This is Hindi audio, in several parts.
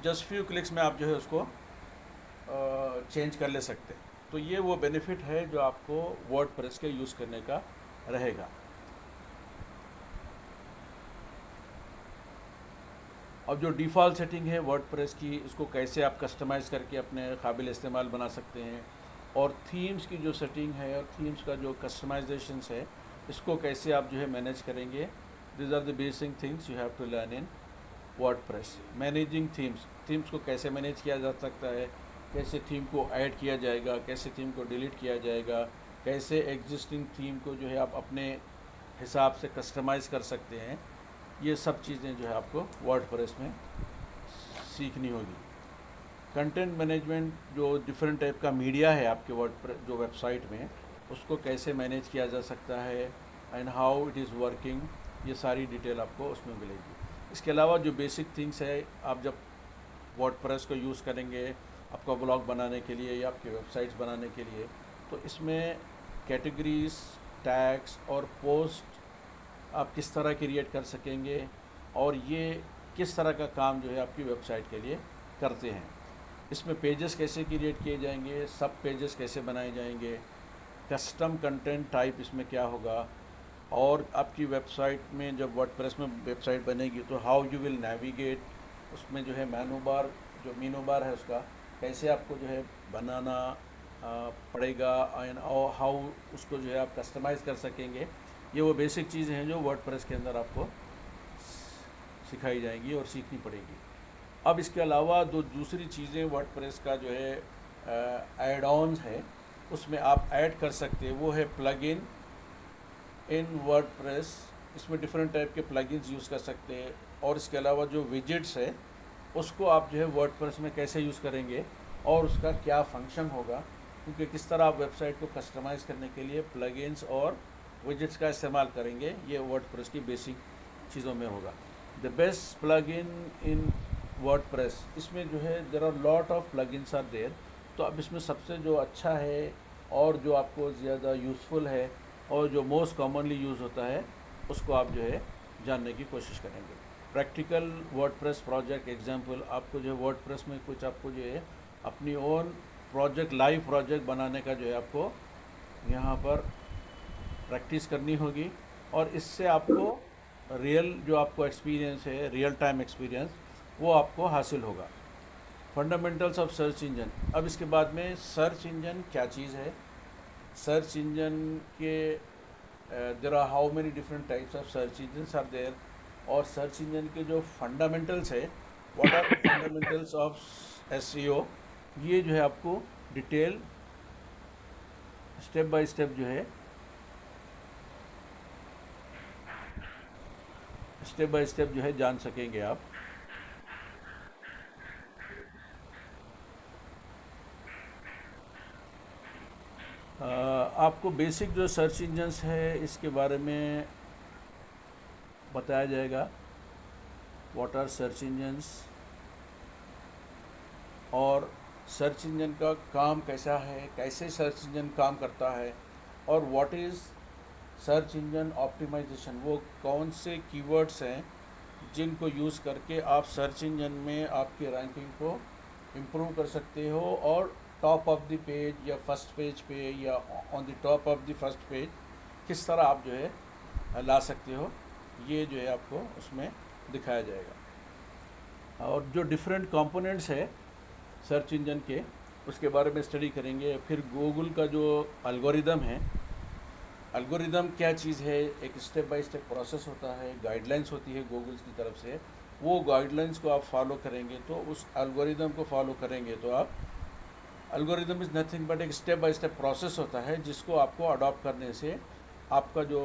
जस्ट फ्यू क्लिक्स में आप जो है उसको चेंज कर ले सकते हैं। तो ये वो बेनिफिट है जो आपको वर्डप्रेस के यूज़ करने का रहेगा। अब जो डिफ़ॉल्ट सेटिंग है वर्डप्रेस की, इसको कैसे आप कस्टमाइज़ करके अपने काबिल इस्तेमाल बना सकते हैं, और थीम्स की जो सेटिंग है और थीम्स का जो कस्टमाइजेशंस है, इसको कैसे आप जो है मैनेज करेंगे। This are the basic things you have to learn in WordPress. Managing themes, themes को कैसे मैनेज किया जा सकता है, कैसे थीम को ऐड किया जाएगा, कैसे थीम को डिलीट किया जाएगा, कैसे एग्जिस्टिंग थीम को जो है आप अपने हिसाब से कस्टमाइज़ कर सकते हैं। ये सब चीज़ें जो है आपको वर्डप्रेस में सीखनी होगी। कंटेंट मैनेजमेंट, जो डिफरेंट टाइप का मीडिया है आपके वर्डप्रेस जो वेबसाइट में, उसको कैसे मैनेज किया जा सकता है and how it is working, ये सारी डिटेल आपको उसमें मिलेगी। इसके अलावा जो बेसिक थिंग्स है, आप जब वर्डप्रेस को यूज़ करेंगे आपका ब्लॉग बनाने के लिए या आपकी वेबसाइट्स बनाने के लिए, तो इसमें कैटेगरीज, टैग्स और पोस्ट आप किस तरह क्रिएट कर सकेंगे, और ये किस तरह का काम जो है आपकी वेबसाइट के लिए करते हैं। इसमें पेजेस कैसे क्रिएट किए जाएंगे, सब पेजेस कैसे बनाए जाएंगे, कस्टम कंटेंट टाइप इसमें क्या होगा, और आपकी वेबसाइट में जब वर्डप्रेस में वेबसाइट बनेगी तो हाउ यू विल नेविगेट, उसमें जो है मेनू बार, जो मेनू बार है उसका कैसे आपको जो है बनाना पड़ेगा, एंड हाउ उसको जो है आप कस्टमाइज़ कर सकेंगे। ये वो बेसिक चीज़ें हैं जो वर्डप्रेस के अंदर आपको सिखाई जाएंगी और सीखनी पड़ेगी। अब इसके अलावा दो दूसरी चीज़ें वर्डप्रेस का जो है एड ऑन्स है, उसमें आप ऐड कर सकते हैं, वो है प्लगइन इन वर्डप्रेस। इसमें डिफरेंट टाइप के प्लगइन्स यूज़ कर सकते हैं, और इसके अलावा जो विजेट्स है उसको आप जो है वर्डप्रेस में कैसे यूज़ करेंगे और उसका क्या फंक्शन होगा, क्योंकि किस तरह आप वेबसाइट को कस्टमाइज़ करने के लिए प्लगइन्स और विजेट्स का इस्तेमाल करेंगे, ये वर्डप्रेस की बेसिक चीज़ों में होगा। The best plugin in WordPress, इसमें जो है there are lot of plugins are there, तो अब इसमें सबसे जो अच्छा है और जो आपको ज़्यादा यूज़फुल है और जो मोस्ट कॉमनली यूज़ होता है, उसको आप जो है जानने की कोशिश करेंगे। प्रैक्टिकल वर्डप्रेस प्रोजेक्ट एग्जांपल, आपको जो है वर्डप्रेस में कुछ आपको जो है अपनी ओन प्रोजेक्ट, लाइव प्रोजेक्ट बनाने का जो है आपको यहाँ पर प्रैक्टिस करनी होगी, और इससे आपको रियल जो आपको एक्सपीरियंस है, रियल टाइम एक्सपीरियंस, वो आपको हासिल होगा। फंडामेंटल्स ऑफ सर्च इंजन, अब इसके बाद में सर्च इंजन क्या चीज़ है, सर्च इंजन के there are how many different types of search engines are there, और सर्च इंजन के जो फंडामेंटल्स है, what are the fundamentals of SEO, ये जो है आपको डिटेल स्टेप बाय स्टेप जो है स्टेप बाय स्टेप जो है जान सकेंगे आप। आपको बेसिक जो सर्च इंजन्स है इसके बारे में बताया जाएगा, व्हाट आर सर्च इंजन्स, और सर्च इंजन का काम कैसा है, कैसे सर्च इंजन काम करता है, और what is search engine optimization, वो कौन से कीवर्ड्स हैं जिनको यूज़ करके आप सर्च इंजन में आपकी रैंकिंग को इम्प्रूव कर सकते हो, और टॉप ऑफ द पेज या फर्स्ट पेज पे या on the top of the first page किस तरह आप जो है ला सकते हो, ये जो है आपको उसमें दिखाया जाएगा। और जो डिफरेंट कंपोनेंट्स है सर्च इंजन के, उसके बारे में स्टडी करेंगे। फिर गूगल का जो एल्गोरिदम है, एल्गोरिदम क्या चीज़ है, एक स्टेप बाय स्टेप प्रोसेस होता है, गाइडलाइंस होती है गूगल की तरफ से, वो गाइडलाइंस को आप फॉलो करेंगे, तो उस एल्गोरिदम को फॉलो करेंगे तो आप, एल्गोरिदम इज़ नथिंग बट एक स्टेप बाय स्टेप प्रोसेस होता है जिसको आपको अडॉप्ट करने से आपका जो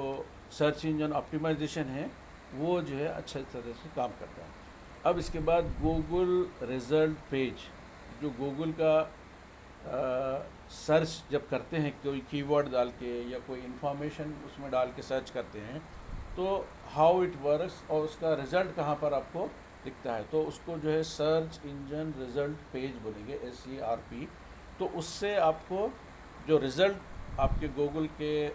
सर्च इंजन ऑप्टिमाइजेशन है वो जो है अच्छे तरह से काम करता है। अब इसके बाद गूगल रिजल्ट पेज, जो गूगल का सर्च जब करते हैं, कोई कीवर्ड डाल के या कोई इन्फॉर्मेशन उसमें डाल के सर्च करते हैं, तो हाउ इट वर्क्स और उसका रिज़ल्ट कहाँ पर आपको दिखता है, तो उसको जो है सर्च इंजन रिज़ल्ट पेज बोलेंगे, SERP। तो उससे आपको जो रिज़ल्ट आपके गूगल के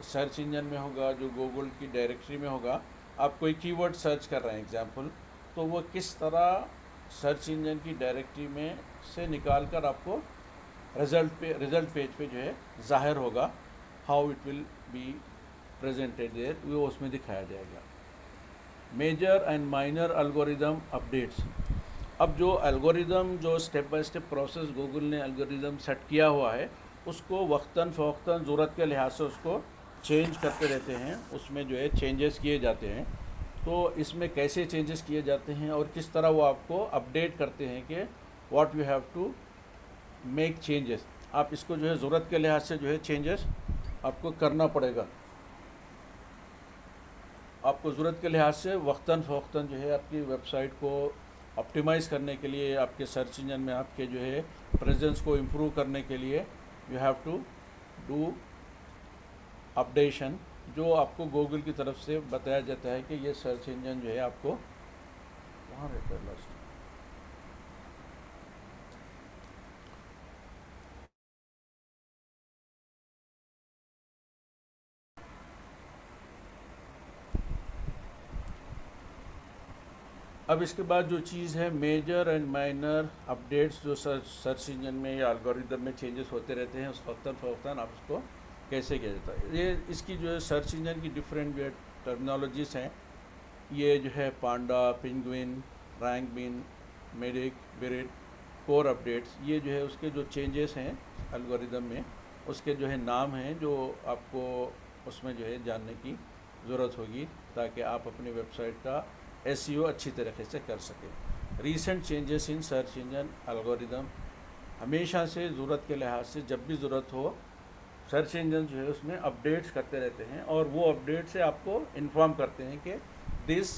सर्च इंजन में होगा, जो गूगल की डायरेक्टरी में होगा, आप कोई कीवर्ड सर्च कर रहे हैं एग्जांपल, तो वो किस तरह सर्च इंजन की डायरेक्टरी में से निकाल कर आपको रिज़ल्ट पेज पे जो है ज़ाहिर होगा, how it will be presented there, वो उसमें दिखाया जाएगा। Major and minor algorithm updates. अब जो एल्गोरिदम जो step by step process Google ने एल्गोरिदम सेट किया हुआ है, उसको वक्तन फ़वक्तन ज़रूरत के लिहाज से उसको चेंज करते रहते हैं, उसमें जो है चेंजेस किए जाते हैं। तो इसमें कैसे चेंजेस किए जाते हैं और किस तरह वो आपको अपडेट करते हैं कि what you have to make changes, आप इसको जो है ज़रूरत के लिहाज से जो है चेंजेस आपको करना पड़ेगा। आपको ज़रूरत के लिहाज से वक्तन फ़वक्तन जो है आपकी वेबसाइट को ऑप्टिमाइज़ करने के लिए, आपके सर्च इंजन में आपके जो है प्रेजेंस को इम्प्रूव करने के लिए you have to do updation, जो आपको गूगल की तरफ से बताया जाता है कि ये सर्च इंजन जो है आपको वहाँ रहता है लास्ट। अब इसके बाद जो चीज़ है मेजर एंड माइनर अपडेट्स, जो सर्च इंजन में या एल्गोरिदम में चेंजेस होते रहते हैं, उस वक्तन फ़वक्तन आप उसको कैसे किया जाता है। ये इसकी जो है सर्च इंजन की डिफरेंट जो टर्मिनोलॉजीज हैं, ये जो है पांडा, पेंगुइन, रैंक बिन, मेडिक, बिरिट, कोर अपडेट्स, ये जो है उसके जो चेंजेस हैं एल्गोरिदम में, उसके जो है नाम हैं जो आपको उसमें जो है जानने की ज़रूरत होगी, ताकि आप अपनी वेबसाइट का SEO अच्छी तरीके से कर सकें। Recent changes in search engine algorithm, हमेशा से ज़रूरत के लिहाज से जब भी ज़रूरत हो सर्च इंजन जो है उसमें अपडेट्स करते रहते हैं, और वो अपडेट से आपको इन्फॉर्म करते हैं कि this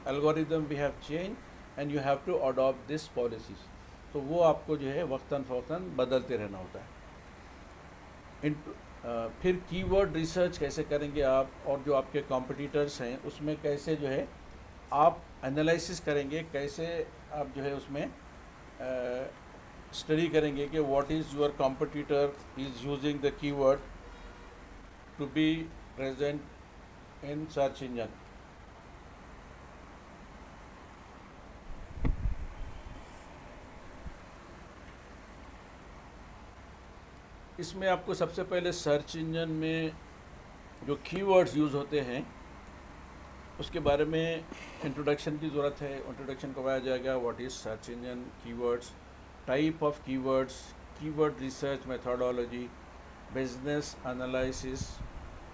algorithm we have change and you have to adopt this policies. तो वो आपको जो है वक्तन फ़वक्तन बदलते रहना होता है। फिर कीवर्ड रिसर्च कैसे करेंगे आप, और जो आपके कॉम्पिटिटर्स हैं उसमें कैसे जो है आप एनालिसिस करेंगे, कैसे आप जो है उसमें स्टडी करेंगे कि what is your competitor is using the keyword to be present in search engine. इसमें आपको सबसे पहले सर्च इंजन में जो कीवर्ड्स यूज़ होते हैं उसके बारे में इंट्रोडक्शन की ज़रूरत है। इंट्रोडक्शन करवाया जाएगा, what is search engine, keywords, type of keywords, keyword research methodology, business analysis,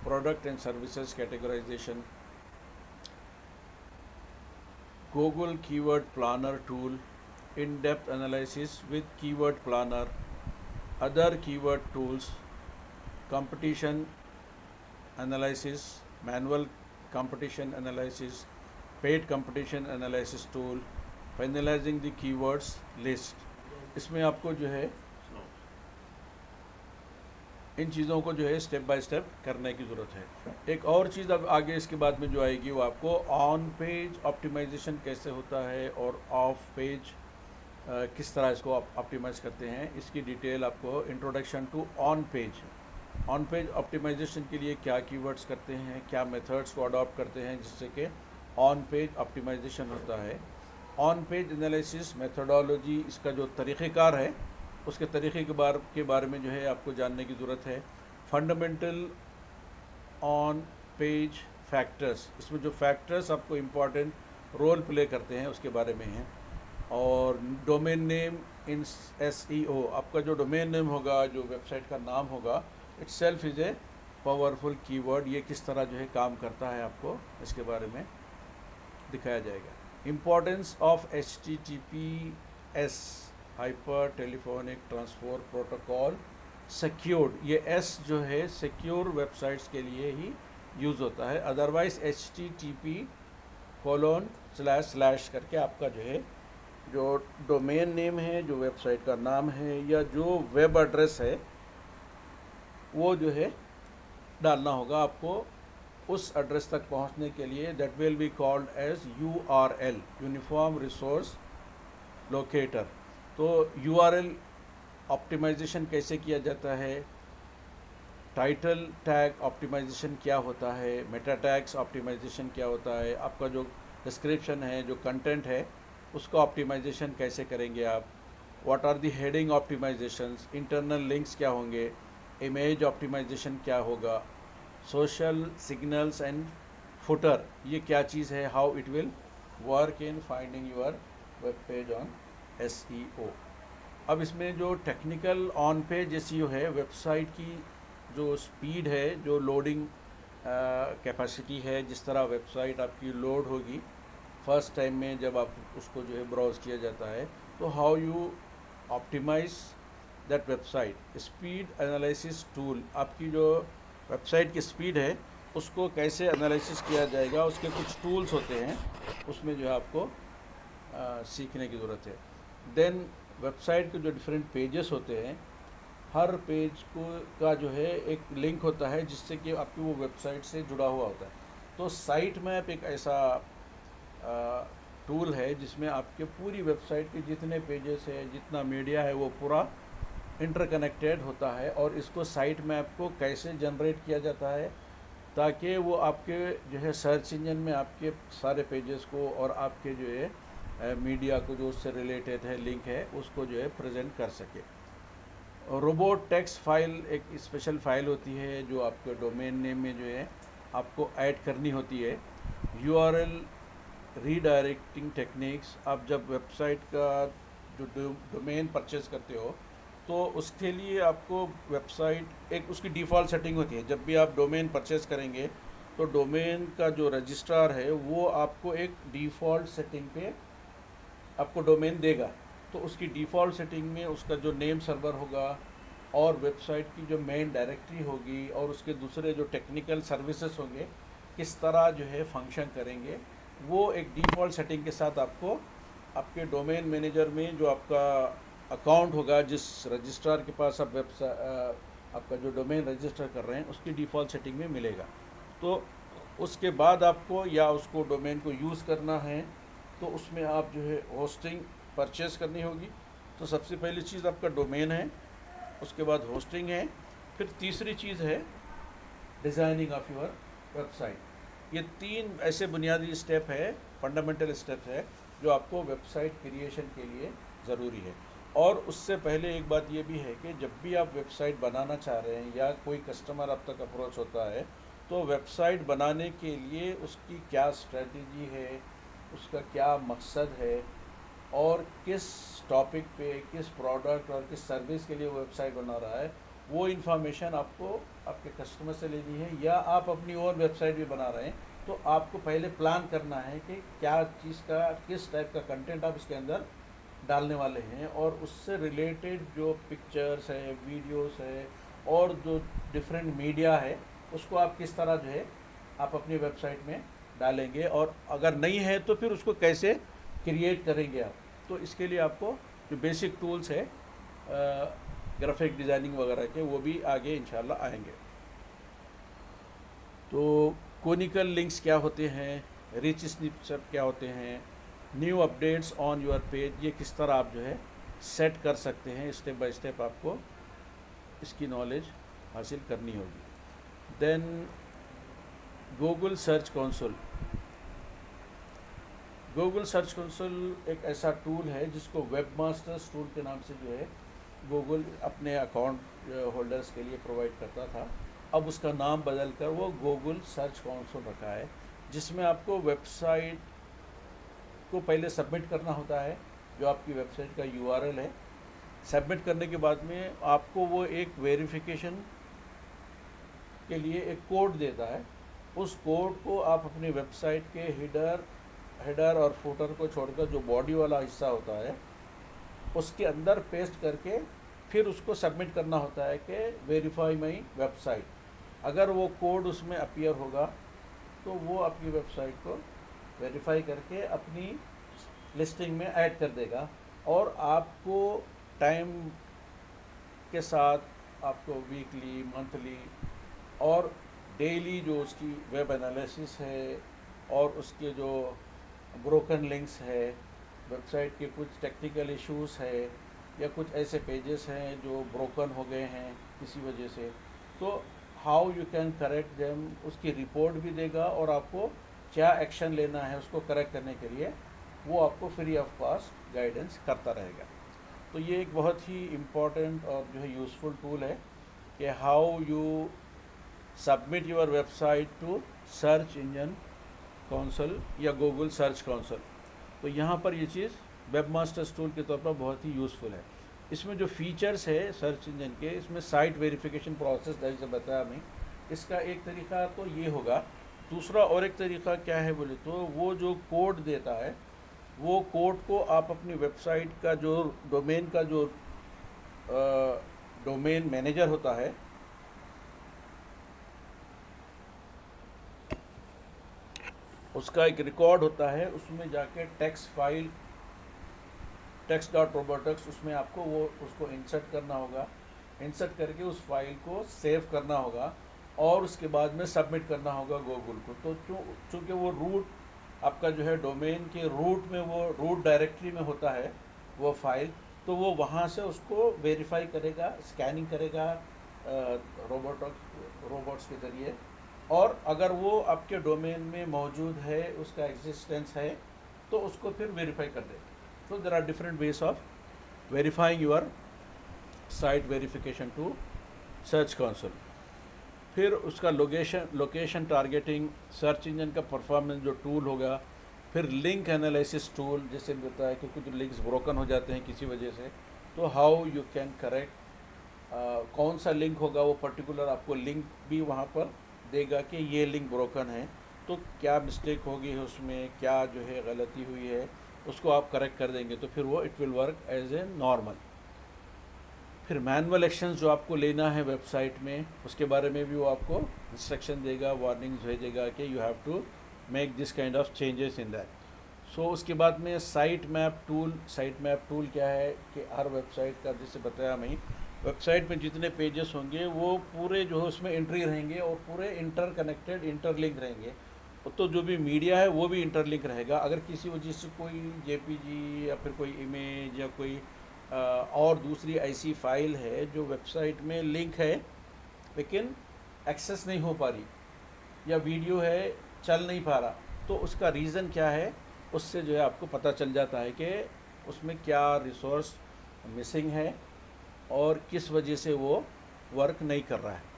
product and services categorization, Google keyword planner tool, in depth analysis with keyword planner, other keyword tools, competition analysis, manual competition analysis, paid competition analysis tool, finalizing the keywords list। इसमें आपको जो है इन चीज़ों को जो है स्टेप बाय स्टेप करने की ज़रूरत है। एक और चीज़ अब आगे इसके बाद में जो आएगी वो आपको ऑन पेज ऑप्टिमाइजेशन कैसे होता है और ऑफ पेज किस तरह इसको ऑप्टिमाइज़ करते हैं, इसकी डिटेल आपको introduction to on page optimization के लिए क्या कीवर्ड्स करते हैं, क्या मेथड्स को अडॉप्ट करते हैं जिससे कि ऑन पेज ऑप्टिमाइजेशन होता है। ऑन पेज एनालिसिस मेथडोलॉजी, इसका जो तरीक़ेकार है उसके तरीक़े के बारे में जो है आपको जानने की ज़रूरत है। फंडामेंटल ऑन पेज फैक्टर्स, इसमें जो फैक्टर्स आपको इम्पॉर्टेंट रोल प्ले करते हैं उसके बारे में है। और डोमेन नेम इन SEO, आपका जो डोमेन नेम होगा, जो वेबसाइट का नाम होगा, itself is a powerful keyword, ये किस तरह जो है काम करता है आपको इसके बारे में दिखाया जाएगा। Importance of HTTPS hyper telephonic transfer protocol secured, ये S जो है सिक्योर वेबसाइट्स के लिए ही यूज़ होता है, अदरवाइज़ HTTP:// करके आपका जो है जो डोमेन नेम है, जो वेबसाइट का नाम है या जो वेब एड्रेस है वो जो है डालना होगा आपको उस एड्रेस तक पहुंचने के लिए। That will be called as URL, uniform resource locator. तो URL ऑप्टिमाइजेशन कैसे किया जाता है, टाइटल टैग ऑप्टिमाइजेशन क्या होता है, मेटा टैग्स ऑप्टिमाइजेशन क्या होता है, आपका जो डिस्क्रिप्शन है, जो कंटेंट है उसका ऑप्टिमाइजेशन कैसे करेंगे आप, what are the heading optimizations, internal links क्या होंगे, इमेज ऑप्टिमाइजेशन क्या होगा, सोशल सिग्नल्स एंड फुटर ये क्या चीज़ है, how it will work in finding your web page on SEO। अब इसमें जो टेक्निकल ऑन पेज SEO है, वेबसाइट की जो स्पीड है, जो लोडिंग कैपेसिटी है, जिस तरह वेबसाइट आपकी लोड होगी फर्स्ट टाइम में जब आप उसको जो है ब्राउज़ किया जाता है, तो how you optimize that website. Speed analysis tool, आपकी जो वेबसाइट की स्पीड है उसको कैसे एनालिसिस किया जाएगा, उसके कुछ टूल्स होते हैं, उसमें जो है आपको सीखने की ज़रूरत है। देन वेबसाइट के जो डिफरेंट पेजेस होते हैं, हर पेज को का जो है एक लिंक होता है जिससे कि आपकी वो वेबसाइट से जुड़ा हुआ होता है। तो साइट मैप एक ऐसा टूल है जिसमें आपके पूरी वेबसाइट के जितने पेजेस है, जितना मीडिया है, वो पूरा इंटरकनेक्टेड होता है। और इसको साइट मैप को कैसे जनरेट किया जाता है ताकि वो आपके जो है सर्च इंजन में आपके सारे पेजेस को और आपके जो है मीडिया को जो उससे रिलेटेड है, लिंक है, उसको जो है प्रेजेंट कर सके। रोबोट टेक्स्ट फाइल एक स्पेशल फाइल होती है जो आपके डोमेन नेम में जो है आपको ऐड करनी होती है। URL रीडायरेक्टिंग टेक्निक्स, आप जब वेबसाइट का जो डोमेन परचेज करते हो तो उसके लिए आपको वेबसाइट एक उसकी डिफ़ॉल्ट सेटिंग होती है। जब भी आप डोमेन परचेज करेंगे तो डोमेन का जो रजिस्ट्रार है वो आपको एक डिफ़ॉल्ट सेटिंग पे आपको डोमेन देगा। तो उसकी डिफ़ॉल्ट सेटिंग में उसका जो नेम सर्वर होगा और वेबसाइट की जो मेन डायरेक्टरी होगी और उसके दूसरे जो टेक्निकल सर्विसेज होंगे किस तरह जो है फंक्शन करेंगे, वो एक डिफ़ॉल्ट सेटिंग के साथ आपको आपके डोमेन मैनेजर में जो आपका अकाउंट होगा, जिस रजिस्ट्रार के पास आप आपका जो डोमेन रजिस्टर कर रहे हैं उसकी डिफ़ॉल्ट सेटिंग में मिलेगा। तो उसके बाद आपको या उसको डोमेन को यूज़ करना है तो उसमें आप जो है होस्टिंग परचेज़ करनी होगी। तो सबसे पहली चीज़ आपका डोमेन है, उसके बाद होस्टिंग है, फिर तीसरी चीज़ है डिज़ाइनिंग ऑफ योर वेबसाइट। ये 3 ऐसे बुनियादी स्टेप है, फंडामेंटल स्टेप है जो आपको वेबसाइट क्रिएशन के लिए ज़रूरी है। और उससे पहले एक बात ये भी है कि जब भी आप वेबसाइट बनाना चाह रहे हैं या कोई कस्टमर आप तक अप्रोच होता है तो वेबसाइट बनाने के लिए उसकी क्या स्ट्रेटजी है, उसका क्या मकसद है और किस टॉपिक पे, किस प्रोडक्ट और किस सर्विस के लिए वो वेबसाइट बना रहा है, वो इन्फॉर्मेशन आपको आपके कस्टमर से लेनी है। या आप अपनी और वेबसाइट भी बना रहे हैं तो आपको पहले प्लान करना है कि क्या चीज़ का, किस टाइप का कंटेंट आप इसके अंदर डालने वाले हैं और उससे रिलेटेड जो पिक्चर्स है, वीडियोस है और जो डिफरेंट मीडिया है उसको आप किस तरह जो है आप अपनी वेबसाइट में डालेंगे, और अगर नहीं है तो फिर उसको कैसे क्रिएट करेंगे आप। तो इसके लिए आपको जो बेसिक टूल्स है ग्राफिक डिज़ाइनिंग वगैरह के, वो भी आगे इंशाल्लाह आएंगे। तो कोनिकल लिंक्स क्या होते हैं, रिच स्निपेट क्या होते हैं, new updates on your page, ये किस तरह आप जो है सेट कर सकते हैं, स्टेप बाय स्टेप आपको इसकी नॉलेज हासिल करनी होगी। Then Google search console. Google search console एक ऐसा टूल है जिसको वेबमास्टर्स टूल के नाम से जो है गूगल अपने अकाउंट होल्डर्स के लिए प्रोवाइड करता था। अब उसका नाम बदल कर वो गूगल सर्च कंसोल रखा है, जिसमें आपको वेबसाइट को पहले सबमिट करना होता है, जो आपकी वेबसाइट का URL है। सबमिट करने के बाद में आपको वो एक वेरिफिकेशन के लिए एक कोड देता है। उस कोड को आप अपनी वेबसाइट के हेडर और फुटर को छोड़कर जो बॉडी वाला हिस्सा होता है उसके अंदर पेस्ट करके फिर उसको सबमिट करना होता है कि वेरीफाई माई वेबसाइट। अगर वो कोड उसमें अपीयर होगा तो वो आपकी वेबसाइट को वेरीफाई करके अपनी लिस्टिंग में ऐड कर देगा, और आपको टाइम के साथ आपको वीकली, मंथली और डेली जो उसकी वेब एनालिसिस है और उसके जो ब्रोकन लिंक्स है, वेबसाइट के कुछ टेक्निकल इश्यूज है या कुछ ऐसे पेजेस हैं जो ब्रोकन हो गए हैं किसी वजह से, तो how you can correct them, उसकी रिपोर्ट भी देगा और आपको क्या एक्शन लेना है उसको करेक्ट करने के लिए वो आपको फ्री ऑफ कॉस्ट गाइडेंस करता रहेगा। तो ये एक बहुत ही इम्पॉर्टेंट और जो है यूज़फुल टूल है कि how you submit your website to search engine council या गूगल सर्च काउंसिल। तो यहाँ पर ये चीज़ वेबमास्टर्स टूल के तौर पर बहुत ही यूज़फुल है। इसमें जो फीचर्स है सर्च इंजन के, इसमें साइट वेरिफिकेशन प्रोसेस जैसे बताया मैं, इसका एक तरीका तो ये होगा। दूसरा और एक तरीका क्या है बोले तो वो जो कोड देता है वो कोड को आप अपनी वेबसाइट का जो डोमेन का जो डोमेन मैनेजर होता है उसका एक रिकॉर्ड होता है, उसमें जाके टेक्स्ट फाइल text.robotics उसमें आपको वो उसको इंसर्ट करना होगा। इंसर्ट करके उस फाइल को सेव करना होगा और उसके बाद में सबमिट करना होगा गूगल को। तो चूँकि वो रूट आपका जो है डोमेन के रूट में, वो रूट डायरेक्टरी में होता है वो फाइल, तो वो वहाँ से उसको वेरीफाई करेगा, स्कैनिंग करेगा रोबोट्स के ज़रिए, और अगर वो आपके डोमेन में मौजूद है, उसका एग्जिस्टेंस है, तो उसको फिर वेरीफाई कर देगा। So there are different ways of verifying your site verification to search console। फिर उसका लोकेशन टारगेटिंग, सर्च इंजन का परफॉर्मेंस जो टूल होगा, फिर लिंक एनालिसिस टूल, जैसे बताया कि कुछ लिंक्स ब्रोकन हो जाते हैं किसी वजह से, तो हाउ यू कैन करेक्ट, कौन सा लिंक होगा वो पर्टिकुलर आपको लिंक भी वहाँ पर देगा कि ये लिंक ब्रोकन है, तो क्या मिस्टेक होगी है उसमें, क्या जो है गलती हुई है, उसको आप करेक्ट कर देंगे तो फिर वो it will work as a normal. फिर मैनुअल एक्शंस जो आपको लेना है वेबसाइट में, उसके बारे में भी वो आपको इंस्ट्रक्शन देगा, वार्निंग्स भेजेगा कि you have to make this kind of changes in that. So उसके बाद में साइट मैप टूल क्या है कि हर वेबसाइट का, जैसे बताया मैं, वेबसाइट में जितने पेजेस होंगे वो पूरे जो है उसमें एंट्री रहेंगे और पूरे इंटरकनेक्टेड, इंटरलिंक रहेंगे। तो जो भी मीडिया है वो भी इंटरलिंक रहेगा। अगर किसी वजह से कोई जेपीजी या फिर कोई इमेज या कोई और दूसरी ऐसी फाइल है जो वेबसाइट में लिंक है लेकिन एक्सेस नहीं हो पा रही, या वीडियो है चल नहीं पा रहा, तो उसका रीज़न क्या है, उससे जो है आपको पता चल जाता है कि उसमें क्या रिसोर्स मिसिंग है और किस वजह से वो वर्क नहीं कर रहा है।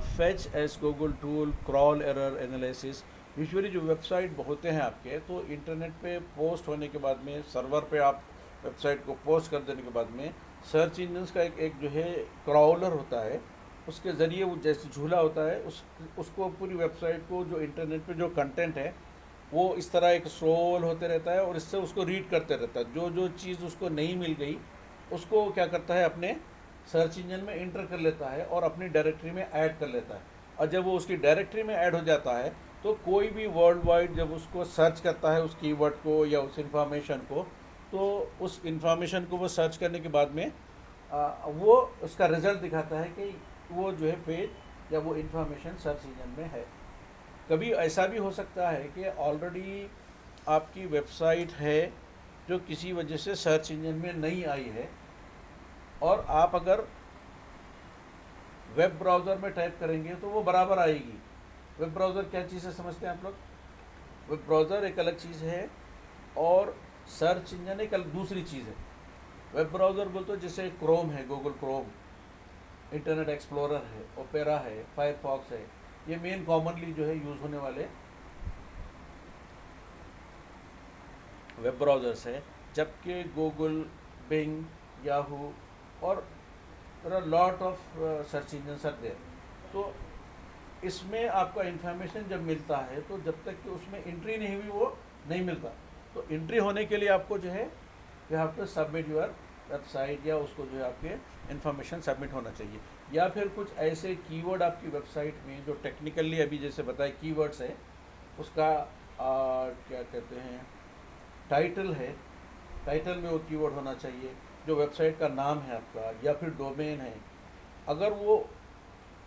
Fetch S Google tool, crawl error analysis. Usually जो वेबसाइट होते हैं आपके, तो इंटरनेट पे पोस्ट होने के बाद में, सर्वर पे आप वेबसाइट को पोस्ट कर देने के बाद में, सर्च इंजन्स का एक जो है क्रॉलर होता है, उसके ज़रिए वो जैसे झूला होता है उसको पूरी वेबसाइट को, जो इंटरनेट पे जो कंटेंट है वो इस तरह एक स्क्रॉल होते रहता है और इससे उसको रीड करते रहता है। जो चीज़ उसको नहीं मिल गई उसको क्या करता है, अपने सर्च इंजन में इंटर कर लेता है और अपनी डायरेक्टरी में ऐड कर लेता है। और जब वो उसकी डायरेक्टरी में ऐड हो जाता है तो कोई भी वर्ल्ड वाइड जब उसको सर्च करता है उस कीवर्ड को या उस इंफॉर्मेशन को, तो उस इंफॉर्मेशन को वो सर्च करने के बाद में वो उसका रिज़ल्ट दिखाता है कि वो जो है पेज या वो इंफॉर्मेशन सर्च इंजन में है। कभी ऐसा भी हो सकता है कि ऑलरेडी आपकी वेबसाइट है जो किसी वजह से सर्च इंजन में नहीं आई है, और आप अगर वेब ब्राउज़र में टाइप करेंगे तो वो बराबर आएगी। वेब ब्राउज़र क्या चीज़ है समझते हैं आप लोग? वेब ब्राउज़र एक अलग चीज़ है और सर्च इंजन एक दूसरी चीज़ है। वेब ब्राउज़र बोलते तो जैसे क्रोम है, गूगल क्रोम, इंटरनेट एक्सप्लोरर है, ओपेरा है, फायरफॉक्स है, ये मेन कॉमनली जो है यूज़ होने वाले वेब ब्राउज़र्स है। जबकि गूगल, बिंग, याहू और lot of search engine are there. तो इसमें आपका इंफॉर्मेशन जब मिलता है तो जब तक कि उसमें एंट्री नहीं हुई वो नहीं मिलता। तो एंट्री होने के लिए आपको जो है you have to submit your website, या उसको जो है आपके इंफॉर्मेशन सबमिट होना चाहिए। या फिर कुछ ऐसे कीवर्ड आपकी वेबसाइट में जो टेक्निकली अभी जैसे बताए कीवर्ड्स है, उसका क्या कहते हैं, टाइटल है, टाइटल में वो कीवर्ड होना चाहिए, जो वेबसाइट का नाम है आपका, या फिर डोमेन है। अगर वो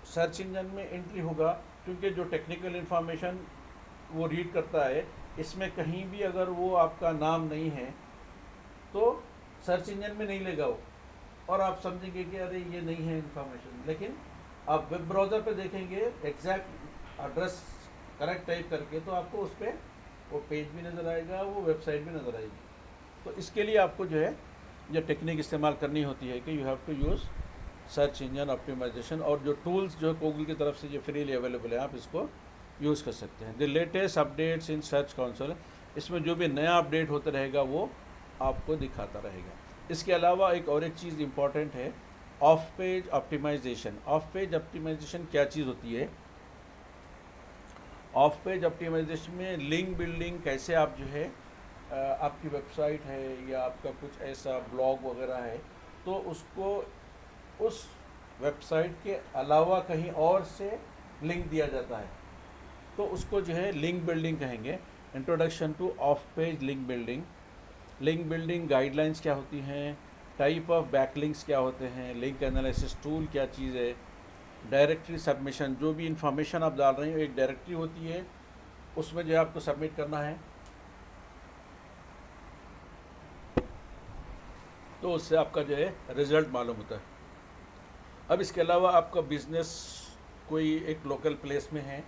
सर्च इंजन में एंट्री होगा, क्योंकि जो टेक्निकल इन्फॉर्मेशन वो रीड करता है, इसमें कहीं भी अगर वो आपका नाम नहीं है तो सर्च इंजन में नहीं लेगा वो, और आप समझेंगे कि अरे ये नहीं है इन्फॉर्मेशन। लेकिन आप वेब ब्राउज़र पे देखेंगे एग्जैक्ट एड्रेस करेक्ट टाइप करके, तो आपको उस पर वो पेज भी नज़र आएगा, वो वेबसाइट भी नज़र आएगी। तो इसके लिए आपको जो है ये टेक्निक इस्तेमाल करनी होती है कि you have to use search engine optimization, और जो टूल्स जो गूगल की तरफ से ये फ्रीली अवेलेबल है आप इसको यूज़ कर सकते हैं। The latest updates in search console, इसमें जो भी नया अपडेट होता रहेगा वो आपको दिखाता रहेगा। इसके अलावा एक चीज़ इम्पॉर्टेंट है, off page optimization. Off page optimization क्या चीज़ होती है? ऑफ पेज ऑप्टिमाइजेशन में लिंक बिल्डिंग, कैसे आप जो है आपकी वेबसाइट है या आपका कुछ ऐसा ब्लॉग वगैरह है, तो उसको उस वेबसाइट के अलावा कहीं और से लिंक दिया जाता है, तो उसको जो है लिंक बिल्डिंग कहेंगे। Introduction two of page link building. Link building guidelines क्या होती हैं, टाइप ऑफ बैकलिंक्स क्या होते हैं, लिंक एनालिसिस टूल क्या चीज़ है, डायरेक्टरी सबमिशन, जो भी इंफॉर्मेशन आप डाल रहे हैं एक डायरेक्टरी होती है, उसमें जो है आपको सबमिट करना है, तो उससे आपका जो है रिज़ल्ट मालूम होता है। अब इसके अलावा आपका बिज़नेस कोई एक लोकल प्लेस में है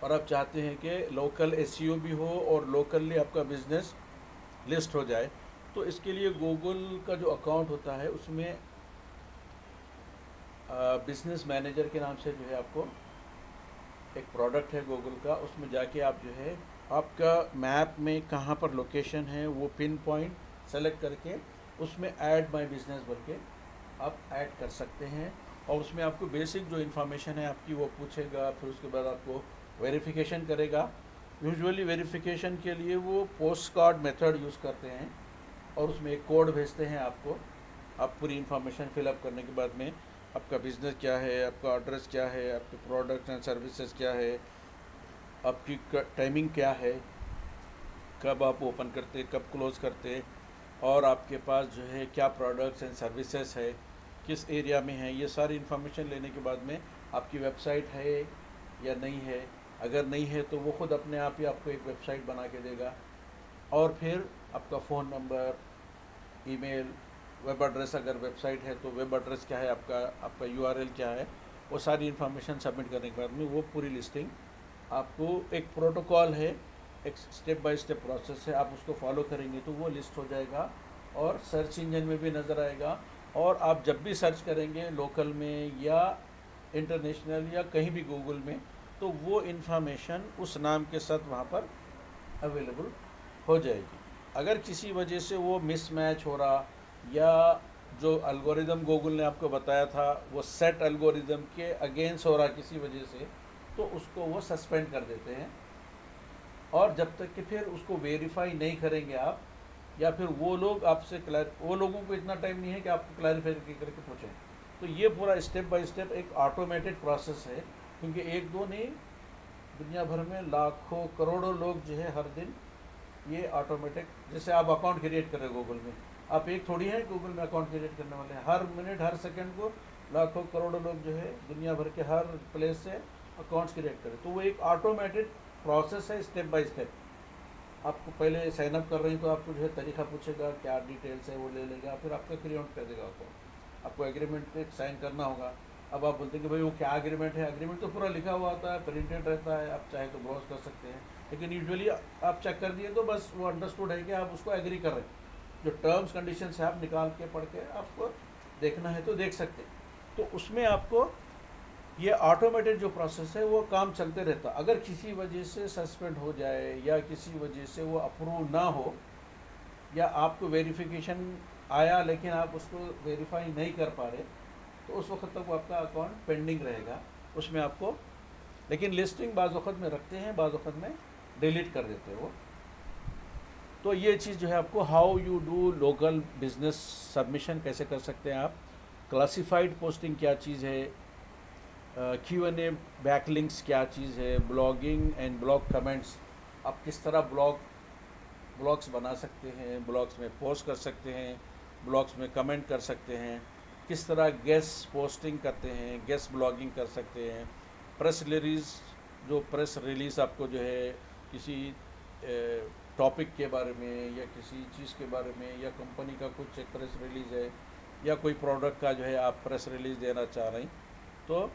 और आप चाहते हैं कि लोकल एसईओ भी हो और लोकली आपका बिज़नेस लिस्ट हो जाए, तो इसके लिए गूगल का जो अकाउंट होता है उसमें बिज़नेस मैनेजर के नाम से जो है आपको एक प्रोडक्ट है गूगल का, उसमें जाके आप जो है आपका मैप में कहाँ पर लोकेशन है वो पिन पॉइंट सेलेक्ट करके उसमें ऐड माय बिज़नेस बोल के आप ऐड कर सकते हैं। और उसमें आपको बेसिक जो इन्फॉर्मेशन है आपकी वो पूछेगा, फिर उसके बाद आपको वेरिफिकेशन करेगा। यूजुअली वेरिफिकेशन के लिए वो पोस्ट कार्ड मेथड यूज़ करते हैं और उसमें एक कोड भेजते हैं आपको। आप पूरी इन्फॉर्मेशन फिलअप करने के बाद में आपका बिज़नेस क्या है, आपका एड्रेस क्या है, आपके प्रोडक्ट एंड सर्विसेज क्या है, आपकी टाइमिंग क्या है, कब आप ओपन करते, कब क्लोज़ करते, और आपके पास जो है क्या प्रोडक्ट्स एंड सर्विसेज है, किस एरिया में है, ये सारी इन्फॉर्मेशन लेने के बाद में आपकी वेबसाइट है या नहीं है। अगर नहीं है तो वो खुद अपने आप ही आपको एक वेबसाइट बना के देगा। और फिर आपका phone number, email, web address, अगर वेबसाइट है तो वेब एड्रेस क्या है आपका यूआरएल क्या है, वो सारी इन्फॉर्मेशन सबमिट करने के बाद में वो पूरी लिस्टिंग आपको, एक प्रोटोकॉल है, एक स्टेप बाय स्टेप प्रोसेस है, आप उसको फॉलो करेंगे तो वो लिस्ट हो जाएगा और सर्च इंजन में भी नज़र आएगा। और आप जब भी सर्च करेंगे लोकल में या इंटरनेशनल या कहीं भी गूगल में, तो वो इन्फॉर्मेशन उस नाम के साथ वहाँ पर अवेलेबल हो जाएगी। अगर किसी वजह से वो मिसमैच हो रहा या जो एल्गोरिदम गूगल ने आपको बताया था वो सेट एल्गोरिदम के अगेंस्ट हो रहा किसी वजह से, तो उसको वो सस्पेंड कर देते हैं। और जब तक कि फिर उसको वेरीफाई नहीं करेंगे आप, या फिर वो लोग आपसे वो लोगों को इतना टाइम नहीं है कि आपको क्लैरिफाई करके पूछें। तो ये पूरा स्टेप बाय स्टेप एक ऑटोमेटेड प्रोसेस है, क्योंकि एक दो नहीं, दुनिया भर में लाखों करोड़ों लोग जो है हर दिन ये ऑटोमेटिक, जैसे आप अकाउंट क्रिएट कर रहे हो गूगल में, आप एक थोड़ी हैं गूगल में अकाउंट क्रिएट करने वाले हैं। हर मिनट हर सेकंड को लाखों करोड़ों लोग जो है दुनिया भर के हर प्लेस से अकाउंट्स क्रिएट करें, तो वो एक ऑटोमेटेड प्रोसेस है स्टेप बाय स्टेप। आपको पहले साइन अप कर रहे हैं तो आपको जो है तरीका पूछेगा, क्या डिटेल्स है वो ले लेगा, फिर आपका क्रिएट कर देगा अकाउंट। आपको एग्रीमेंट पे साइन करना होगा। अब आप बोलते हैं कि भाई वो क्या एग्रीमेंट है, एग्रीमेंट तो पूरा लिखा हुआ आता है, प्रिंटेड रहता है, आप चाहे तो ब्राउज कर सकते हैं, लेकिन यूजुअली आप चेक कर दिए तो बस वो अंडरस्टूड है कि आप उसको एग्री कर रहे हैं। जो टर्म्स कंडीशन है आप निकाल के पढ़ के आपको देखना है तो देख सकते हैं। तो उसमें आपको ये ऑटोमेटेड जो प्रोसेस है वो काम चलते रहता। अगर किसी वजह से सस्पेंड हो जाए या किसी वजह से वो अप्रूव ना हो, या आपको वेरिफिकेशन आया लेकिन आप उसको वेरीफाई नहीं कर पा रहे, तो उस वक्त तक वो आपका अकाउंट पेंडिंग रहेगा उसमें आपको। लेकिन लिस्टिंग बाज़ वक़्त में रखते हैं, बाज़ वक़्त में डिलीट कर देते हैं वो। तो ये चीज़ जो है आपको how you do local business submission कैसे कर सकते हैं आप, क्लासिफाइड पोस्टिंग क्या चीज़ है, Q&A बैकलिंक्स क्या चीज़ है, ब्लॉगिंग एंड ब्लॉग कमेंट्स, आप किस तरह ब्लॉग्स बना सकते हैं, ब्लॉग्स में पोस्ट कर सकते हैं, ब्लॉग्स में कमेंट कर सकते हैं, किस तरह गेस्ट पोस्टिंग करते हैं, गेस्ट ब्लॉगिंग कर सकते हैं, प्रेस रिलीज़ आपको जो है किसी टॉपिक के बारे में या किसी चीज़ के बारे में, या कंपनी का कुछ एक प्रेस रिलीज़ है या कोई प्रोडक्ट का जो है आप प्रेस रिलीज़ देना चाह रहे हैं, तो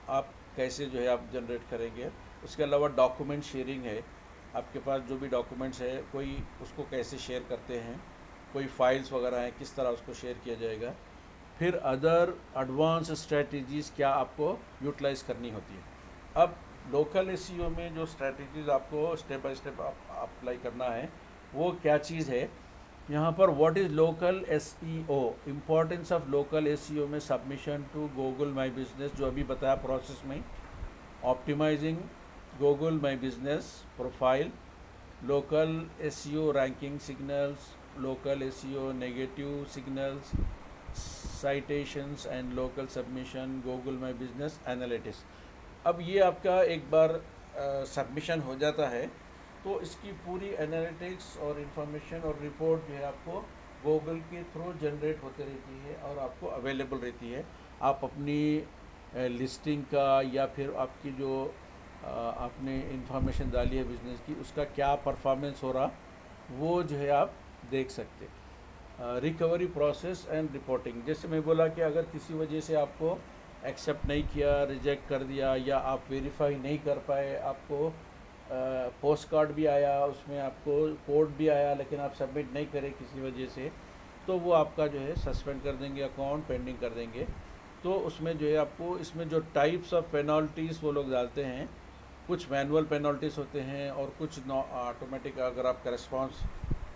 आप कैसे जो है आप जनरेट करेंगे। उसके अलावा डॉक्यूमेंट शेयरिंग है, आपके पास जो भी डॉक्यूमेंट्स है कोई उसको कैसे शेयर करते हैं, कोई फाइल्स वगैरह हैं किस तरह उसको शेयर किया जाएगा। फिर अदर एडवांस स्ट्रेटजीज़ क्या आपको यूटिलाइज करनी होती है। अब लोकल एसईओ में जो स्ट्रेटजीज़ आपको स्टेप बाय स्टेप अप्लाई करना है वो क्या चीज़ है। यहाँ पर what is local SEO, importance of local SEO में submission to Google My Business, जो अभी बताया प्रोसेस में, optimising Google My Business profile, local SEO ranking signals, local SEO negative signals, citations and local submission, Google My Business analytics. अब ये आपका एक बार सबमिशन हो जाता है तो इसकी पूरी एनालिटिक्स और इंफॉर्मेशन और रिपोर्ट जो है आपको गूगल के थ्रू जनरेट होते रहती है और आपको अवेलेबल रहती है। आप अपनी लिस्टिंग का या फिर आपकी जो आपने इंफॉर्मेशन डाली है बिज़नेस की उसका क्या परफॉर्मेंस हो रहा वो जो है आप देख सकते। रिकवरी प्रोसेस एंड रिपोर्टिंग, जैसे मैं बोला कि अगर किसी वजह से आपको एक्सेप्ट नहीं किया, रिजेक्ट कर दिया या आप वेरीफाई नहीं कर पाए, आपको पोस्ट कार्ड भी आया, उसमें आपको कोड भी आया लेकिन आप सबमिट नहीं करें किसी वजह से, तो वो आपका जो है सस्पेंड कर देंगे, अकाउंट पेंडिंग कर देंगे। तो उसमें जो है आपको इसमें जो टाइप्स ऑफ पेनल्टीज़ वो लोग डालते हैं, कुछ मैनुअल पेनल्टीज़ होते हैं और कुछ ऑटोमेटिक, अगर आपका रिस्पॉन्स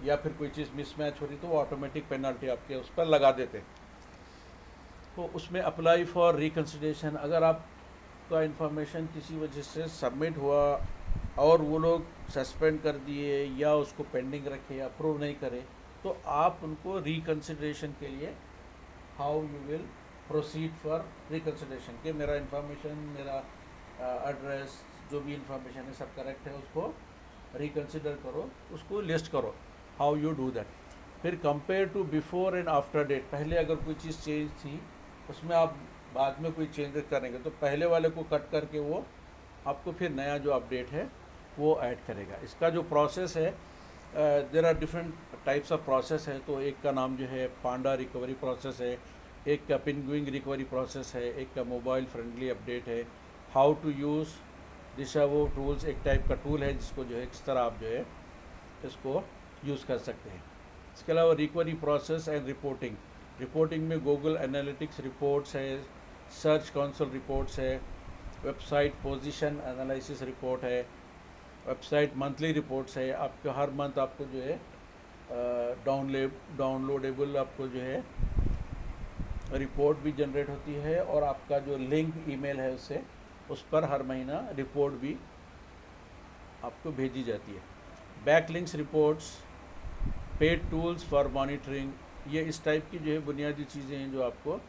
या फिर कोई चीज़ मिसमैच हो रही तो वो ऑटोमेटिक पेनल्टी आपके उस पर लगा देते हैं। तो उसमें अप्लाई फॉर रिकन्सिडरेशन, अगर आपका इंफॉर्मेशन किसी वजह से सबमिट हुआ और वो लोग सस्पेंड कर दिए या उसको पेंडिंग रखे, अप्रूव नहीं करे, तो आप उनको रिकन्सिडरेशन के लिए how you will proceed for reconsideration कि मेरा इंफॉर्मेशन, मेरा एड्रेस, जो भी इंफॉर्मेशन है सब करेक्ट है, उसको रिकन्सिडर करो, उसको लिस्ट करो, हाउ यू डू दैट। फिर compare to before and after date, पहले अगर कोई चीज़ चेंज थी उसमें आप बाद में कोई चेंजेस करेंगे तो पहले वाले को कट करके वो आपको फिर नया जो अपडेट है वो ऐड करेगा। इसका जो प्रोसेस है, there are different types of process है। तो एक का नाम जो है पांडा रिकवरी प्रोसेस है, एक का पिंगुइंग रिकवरी प्रोसेस है, एक का मोबाइल फ्रेंडली अपडेट है, हाउ टू यूज़ दिशा वो टूल्स एक टाइप का टूल है जिसको जो है किस तरह आप जो है इसको यूज़ कर सकते हैं। इसके अलावा recovery process and reporting, reporting में गूगल एनालिटिक्स रिपोर्ट्स है, सर्च कंसोल रिपोर्ट्स है, वेबसाइट पोजीशन एनालिसिस रिपोर्ट है, वेबसाइट मंथली रिपोर्ट्स है। आपको हर मंथ आपको जो है डाउनलोडेबल आपको जो है रिपोर्ट भी जनरेट होती है और आपका जो लिंक ईमेल है उससे उस पर हर महीना रिपोर्ट भी आपको भेजी जाती है। Backlinks reports, paid tools for monitoring, ये इस टाइप की जो है बुनियादी चीज़ें हैं जो आपको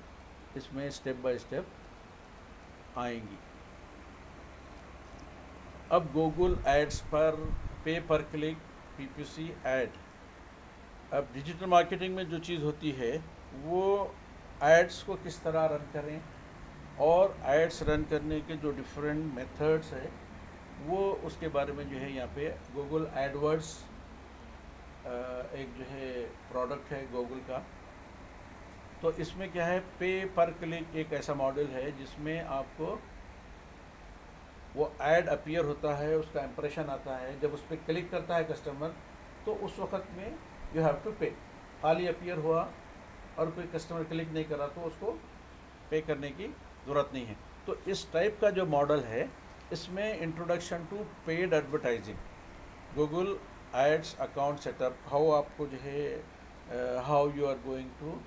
इसमें स्टेप बाय स्टेप आएंगी। अब गूगल एड्स पर पे पर क्लिक PPC ऐड, अब डिजिटल मार्केटिंग में जो चीज़ होती है वो एड्स को किस तरह रन करें और एड्स रन करने के जो डिफरेंट मेथड्स है वो उसके बारे में जो है यहाँ पे गूगल एडवर्ड्स एक जो है प्रोडक्ट है गूगल का। तो इसमें क्या है, पे पर क्लिक एक ऐसा मॉडल है जिसमें आपको वो ऐड अपीयर होता है, उसका इंप्रेशन आता है, जब उस पर क्लिक करता है कस्टमर तो उस वक्त में यू हैव टू पे। खाली अपीयर हुआ और कोई कस्टमर क्लिक नहीं करा तो उसको पे करने की ज़रूरत नहीं है। तो इस टाइप का जो मॉडल है इसमें introduction to paid advertising, Google ads account setup, how आपको जो है how you are going to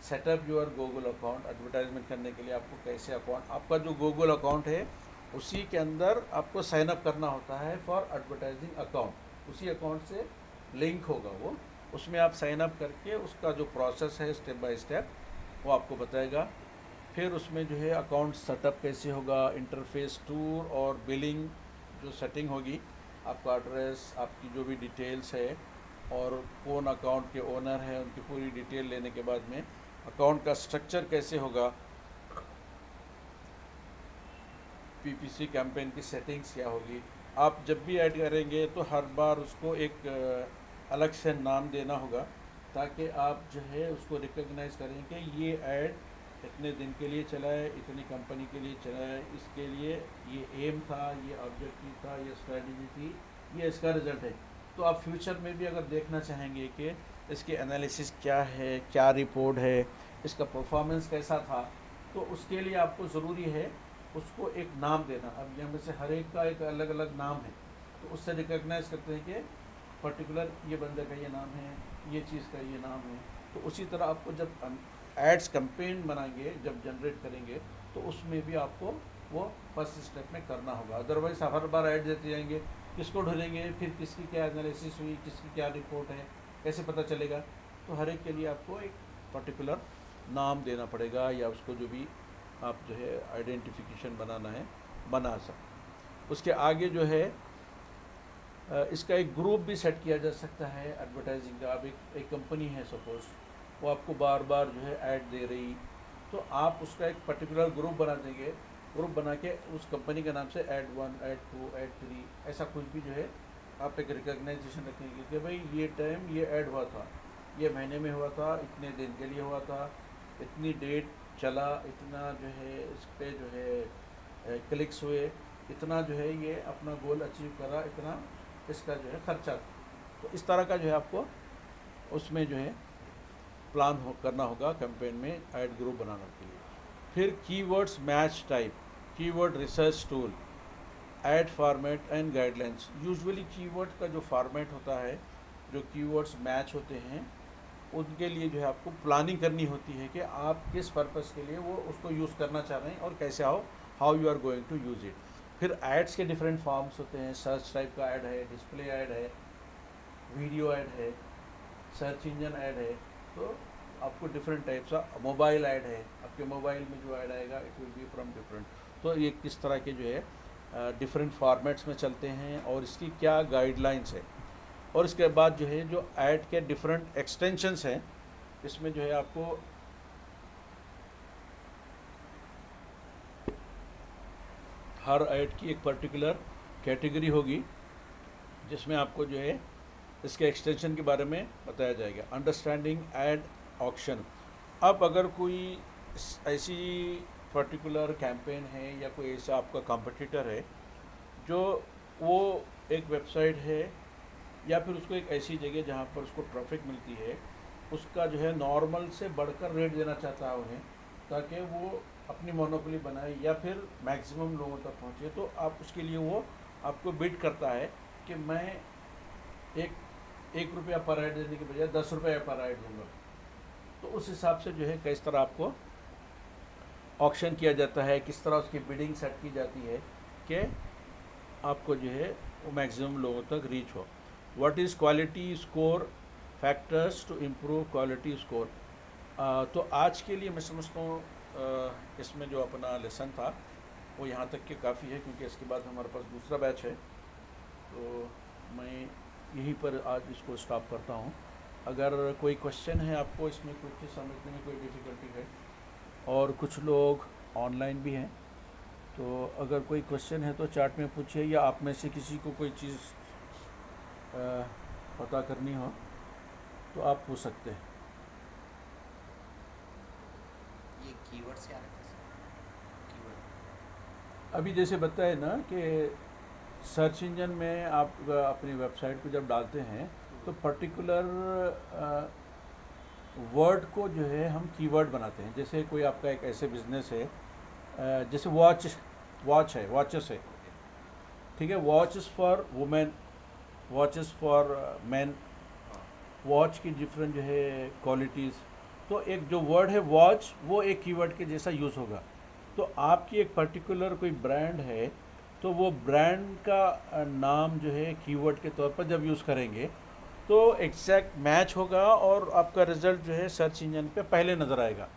setup your Google account, advertisement करने के लिए आपको कैसे अकाउंट, आपका जो गूगल अकाउंट है उसी के अंदर आपको साइन अप करना होता है फॉर एडवर्टाइजिंग अकाउंट, उसी अकाउंट से लिंक होगा वो, उसमें आप साइन अप करके उसका जो प्रोसेस है स्टेप बाय स्टेप वो आपको बताएगा। फिर उसमें जो है अकाउंट सेटअप कैसे होगा, इंटरफेस टूर और बिलिंग जो सेटिंग होगी, आपका एड्रेस, आपकी जो भी डिटेल्स है और कौन अकाउंट के ओनर हैं उनकी पूरी डिटेल लेने के बाद में अकाउंट का स्ट्रक्चर कैसे होगा, PPC कैंपेन की सेटिंग्स क्या होगी। आप जब भी ऐड करेंगे तो हर बार उसको एक अलग से नाम देना होगा ताकि आप जो है उसको रिकग्नाइज़ करें कि ये ऐड इतने दिन के लिए चला है, इतनी कंपनी के लिए चला है, इसके लिए ये एम था, ये ऑब्जेक्टिव था, ये स्ट्रेटजी थी, ये इसका रिज़ल्ट है। तो आप फ्यूचर में भी अगर देखना चाहेंगे कि इसकी एनालिसिस क्या है, क्या रिपोर्ट है, इसका परफॉर्मेंस कैसा था, तो उसके लिए आपको ज़रूरी है उसको एक नाम देना। अब यहाँ में से हर एक का एक अलग अलग नाम है, तो उससे रिकग्नाइज करते हैं कि पर्टिकुलर ये बंदे का ये नाम है, ये चीज़ का ये नाम है। तो उसी तरह आपको जब एड्स कैंपेन बनाएंगे, जब जनरेट करेंगे, तो उसमें भी आपको वो फर्स्ट स्टेप में करना होगा। अदरवाइज हर बार ऐड देते जाएंगे, किसको ढूंढेंगे, फिर किसकी क्या एनालिसिस हुई, किसकी क्या रिपोर्ट है, कैसे पता चलेगा। तो हर एक के लिए आपको एक पर्टिकुलर नाम देना पड़ेगा, या उसको जो भी आप जो है आइडेंटिफिकेशन बनाना है बना सकते। उसके आगे जो है इसका एक ग्रुप भी सेट किया जा सकता है एडवर्टाइजिंग का। अब एक कंपनी है सपोज, वो आपको बार बार जो है ऐड दे रही, तो आप उसका एक पर्टिकुलर ग्रुप बना देंगे। ग्रुप बना के उस कंपनी के नाम से ऐड 1, ऐड 2, ऐड 3, ऐसा कुछ भी जो है आप एक रिकग्नाइजेशन रखेंगे कि भाई ये टाइम ये ऐड हुआ था, ये महीने में हुआ था, इतने दिन के लिए हुआ था, इतनी डेट चला, इतना जो है इस पर जो है क्लिक्स हुए, इतना जो है ये अपना गोल अचीव करा, इतना इसका जो है खर्चा। तो इस तरह का जो है आपको उसमें जो है प्लान करना होगा कैंपेन में ऐड ग्रुप बनाने के लिए। फिर keywords match type, keyword research tool, add format and guidelines. Usually keyword का जो फॉर्मेट होता है, जो कीवर्ड्स मैच होते हैं, उनके लिए जो है आपको प्लानिंग करनी होती है कि आप किस पर्पस के लिए वो उसको यूज़ करना चाह रहे हैं और कैसे how you are going to use it. फिर एड्स के डिफरेंट फॉर्म्स होते हैं, सर्च टाइप का ऐड है, डिस्प्ले ऐड है, वीडियो ऐड है, सर्च इंजन ऐड है। तो आपको डिफरेंट टाइप्स का मोबाइल ऐड है, आपके मोबाइल में जो ऐड आएगा it will be from different. तो ये किस तरह के जो है डिफरेंट फॉर्मेट्स में चलते हैं और इसकी क्या गाइडलाइंस है। और इसके बाद जो है जो ऐड के डिफरेंट एक्सटेंशंस हैं, इसमें जो है आपको हर ऐड की एक पर्टिकुलर कैटेगरी होगी जिसमें आपको जो है इसके एक्सटेंशन के बारे में बताया जाएगा। Understanding add auction. अब अगर कोई ऐसी पर्टिकुलर कैंपेन है या कोई ऐसा आपका कॉम्पिटिटर है जो वो एक वेबसाइट है या फिर उसको एक ऐसी जगह जहाँ पर उसको ट्रैफिक मिलती है, उसका जो है नॉर्मल से बढ़कर रेट देना चाहता है उन्हें, ताकि वो अपनी मोनोपोली बनाए या फिर मैक्सिमम लोगों तक पहुँचे, तो आप उसके लिए वो आपको बिड करता है कि मैं एक रुपया पर ऐड देने के बजाय 10 रुपये पर ऐड दूँगा। तो उस हिसाब से जो है किस तरह आपको ऑक्शन किया जाता है, किस तरह उसकी बिडिंग सेट की जाती है कि आपको जो है वो मैक्सिमम लोगों तक रीच हो। What is quality score, factors to improve quality score. तो आज के लिए मैं समझता हूँ इसमें जो अपना लेसन था वो यहाँ तक के काफ़ी है, क्योंकि इसके बाद हमारे पास दूसरा बैच है। तो मैं यहीं पर आज इसको स्टॉप करता हूँ। अगर कोई क्वेश्चन है आपको, इसमें कुछ समझने में कोई डिफ़िकल्टी है, और कुछ लोग ऑनलाइन भी हैं, तो अगर कोई क्वेश्चन है तो चैट में पूछिए, या आप में से किसी को कोई चीज़ पता करनी हो तो आप पूछ सकते हैं। ये कीवर्ड्स क्या रहते हैं? कीवर्ड अभी जैसे बताए ना कि सर्च इंजन में आप अपनी वेबसाइट पे जब डालते हैं तो पर्टिकुलर वर्ड को जो है हम कीवर्ड बनाते हैं। जैसे कोई आपका एक ऐसे बिजनेस है, जैसे वॉचेस है, ठीक है, watches for women, watches for man, watch की डिफरेंट जो है क्वालिटीज़। तो एक जो वर्ड है वॉच, वो एक कीवर्ड के जैसा यूज़ होगा। तो आपकी एक पर्टिकुलर कोई ब्रांड है, तो वो ब्रांड का नाम जो है कीवर्ड के तौर पर जब यूज़ करेंगे तो एग्जैक्ट मैच होगा और आपका रिज़ल्ट जो है सर्च इंजन पे पहले नज़र आएगा।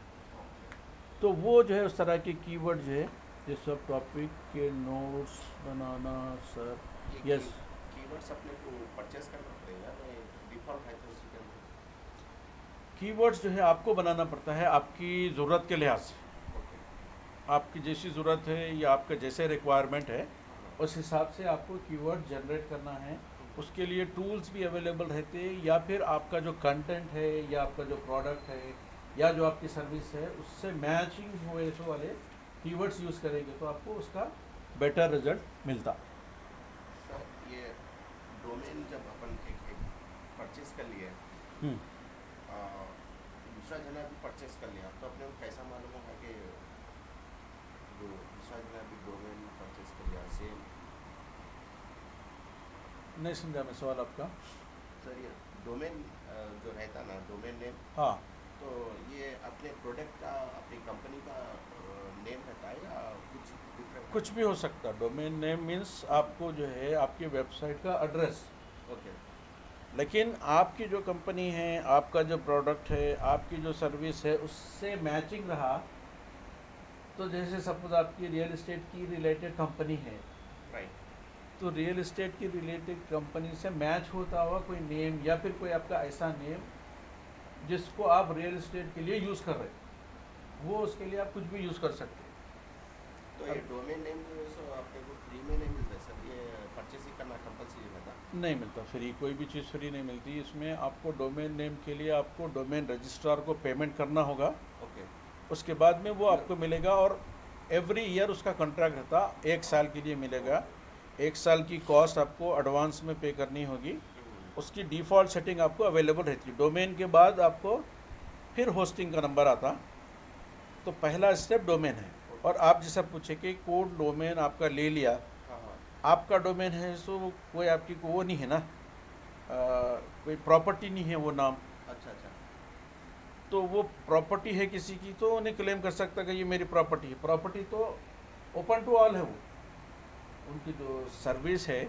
तो वो जो है उस तरह के कीवर्ड जो है, ये सब टॉपिक के नोट्स बनाना सर। यस, कीवर्ड्स अपने को परचेस करना पड़ेगा, डिफॉल्ट है तो उसी के अंदर कीवर्ड्स जो है आपको बनाना पड़ता है आपकी ज़रूरत के लिहाज से। आपकी जैसी ज़रूरत है या आपका जैसे रिक्वायरमेंट है उस हिसाब से आपको कीवर्ड जनरेट करना है। उसके लिए टूल्स भी अवेलेबल रहते हैं, या फिर आपका जो कंटेंट है या आपका जो प्रोडक्ट है या जो आपकी सर्विस है उससे मैचिंग हुए वाले कीवर्ड्स यूज़ करेंगे तो आपको उसका बेटर रिजल्ट मिलता। सर ये डोमेन जब अपन एक परचेस कर लिए हम्म, दूसरा जना भी परचेस कर लिया तो अपने को कैसा मालूम होगा कि जो दूसरा जना भी डोमेन परचेस कर लिया सेम? नहीं समझा मैं सवाल आपका। सर ये डोमेन जो रहता ना डोमेन नेम, हाँ, तो ये अपने प्रोडक्ट का अपनी कंपनी का नेम रहता है या कुछ डिफरेंट? कुछ भी हो सकता है। डोमेन नेम मीन्स आपको जो है आपकी वेबसाइट का एड्रेस, ओके। लेकिन आपकी जो कंपनी है, आपका जो प्रोडक्ट है, आपकी जो सर्विस है, उससे मैचिंग रहा। तो जैसे सपोज आपकी रियल इस्टेट की रिलेटेड कंपनी है, राइट। तो रियल इस्टेट की रिलेटेड कंपनी से मैच होता हुआ कोई नेम या फिर कोई आपका ऐसा नेम जिसको आप रियल इस्टेट के लिए यूज़ कर रहे हैं, वो उसके लिए आप कुछ भी यूज़ कर सकते हैं। तो ये डोमेन नेम जो है सो अपने को फ्री में नहीं मिलता सर, ये परचेस ही करना कंपलसरी रहता? नहीं मिलता फ्री, कोई भी चीज़ फ्री नहीं मिलती। इसमें आपको डोमेन नेम के लिए आपको डोमेन रजिस्ट्रार को पेमेंट करना होगा, ओके। उसके बाद में वो आपको मिलेगा। और एवरी ईयर उसका कॉन्ट्रैक्ट रहता, 1 साल के लिए मिलेगा। 1 साल की कॉस्ट आपको एडवांस में पे करनी होगी। उसकी डिफ़ॉल्ट सेटिंग आपको अवेलेबल रहती है। डोमेन के बाद आपको फिर होस्टिंग का नंबर आता। तो पहला स्टेप डोमेन है। और आप जैसा पूछे कि कोड डोमेन आपका ले लिया, हाँ हाँ। आपका डोमेन है, सो कोई आपकी को वो नहीं है ना, कोई प्रॉपर्टी नहीं है वो नाम। अच्छा अच्छा। तो वो प्रॉपर्टी है किसी की, तो उन्हें क्लेम कर सकता है कि ये मेरी प्रॉपर्टी है। प्रॉपर्टी तो ओपन टू ऑल है वो, उनकी जो सर्विस है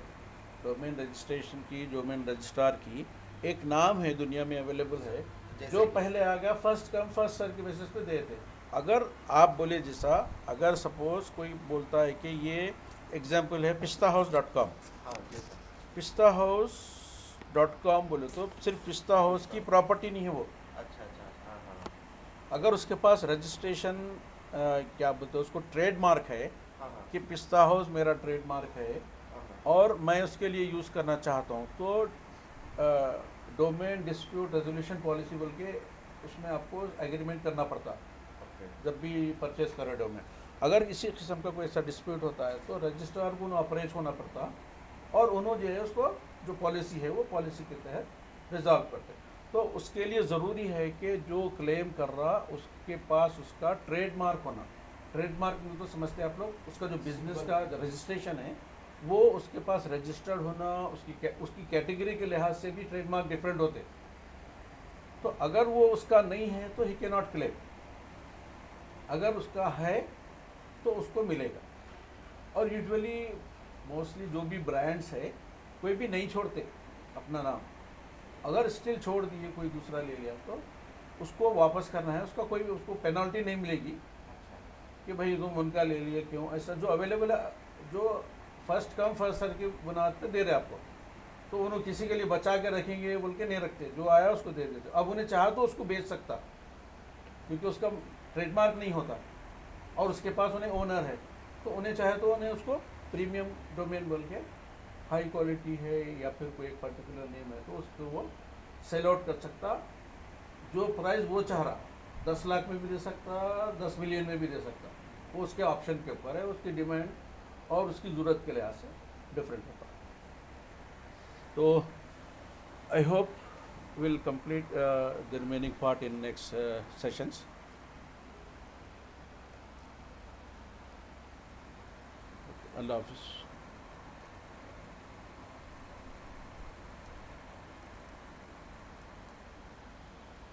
डोमेन रजिस्ट्रेशन की, डोमेन रजिस्ट्रार की, एक नाम है दुनिया में अवेलेबल है। जैसे जो कि- पहले आ गया फर्स्ट कम फर्स्ट सर्व के बेसिस पे देते। अगर आप बोले जैसा, अगर सपोज कोई बोलता है कि ये एग्जाम्पल है pistahouse.com, हाँ जी सर। pistahouse.com बोले तो सिर्फ पिस्ता हाउस की प्रॉपर्टी नहीं है वो। अच्छा अच्छा। हाँ हाँ अगर उसके पास रजिस्ट्रेशन क्या बोलते हैं उसको, ट्रेडमार्क है हाँ हाँ कि पिस्ता हाउस मेरा ट्रेडमार्क है हाँ हाँ। और मैं उसके लिए यूज़ करना चाहता हूँ, तो डोमेन डिस्प्यूट रेजोल्यूशन पॉलिसी बोल के उसमें आपको एग्रीमेंट करना पड़ता ओके। जब भी परचेस करे डोमेन। अगर किसी किस्म का कोई ऐसा डिस्प्यूट होता है तो रजिस्ट्रार को उन्हें अप्रोच होना पड़ता और उन्होंने जो है उसको जो पॉलिसी है वो पॉलिसी के तहत रिजॉल्व करते। तो उसके लिए ज़रूरी है कि जो क्लेम कर रहा उसके पास उसका ट्रेडमार्क होना। ट्रेडमार्क में तो समझते हैं आप लोग, उसका जो बिजनेस का रजिस्ट्रेशन है वो उसके पास रजिस्टर्ड होना। उसकी कैटेगरी के लिहाज से भी ट्रेडमार्क डिफरेंट होते। तो अगर वो उसका नहीं है तो ही कैन नॉट क्लेम, अगर उसका है तो उसको मिलेगा। और यूजुअली मोस्टली जो भी ब्रांड्स है कोई भी नहीं छोड़ते अपना नाम, अगर स्टिल छोड़ दिए कोई दूसरा ले लिया तो उसको वापस करना है। उसका कोई उसको पेनल्टी नहीं मिलेगी कि भाई तुम उनका ले लिए क्यों। ऐसा जो अवेलेबल है, जो फर्स्ट कम फर्स्ट सर्व की बुनियाद पे दे रहे आपको, तो उन्होंने किसी के लिए बचा के रखेंगे बोल के नहीं रखते, जो आया उसको दे देते। अब उन्हें चाहा तो उसको बेच सकता क्योंकि उसका ट्रेडमार्क नहीं होता और उसके पास उन्हें ओनर है, तो उन्हें चाहे तो उन्हें उसको प्रीमियम डोमेन बोल के, हाई क्वालिटी है या फिर कोई एक पर्टिकुलर नेम है तो उसको वो सेल आउट कर सकता। जो प्राइस वो चाह रहा 10 लाख में भी दे सकता, 10 मिलियन में भी दे सकता, वो उसके ऑप्शन के ऊपर है, उसकी डिमांड और उसकी ज़रूरत के लिहाज से डिफरेंट होता है। तो I hope we'll complete the remaining part in next sessions. Allah Hafiz.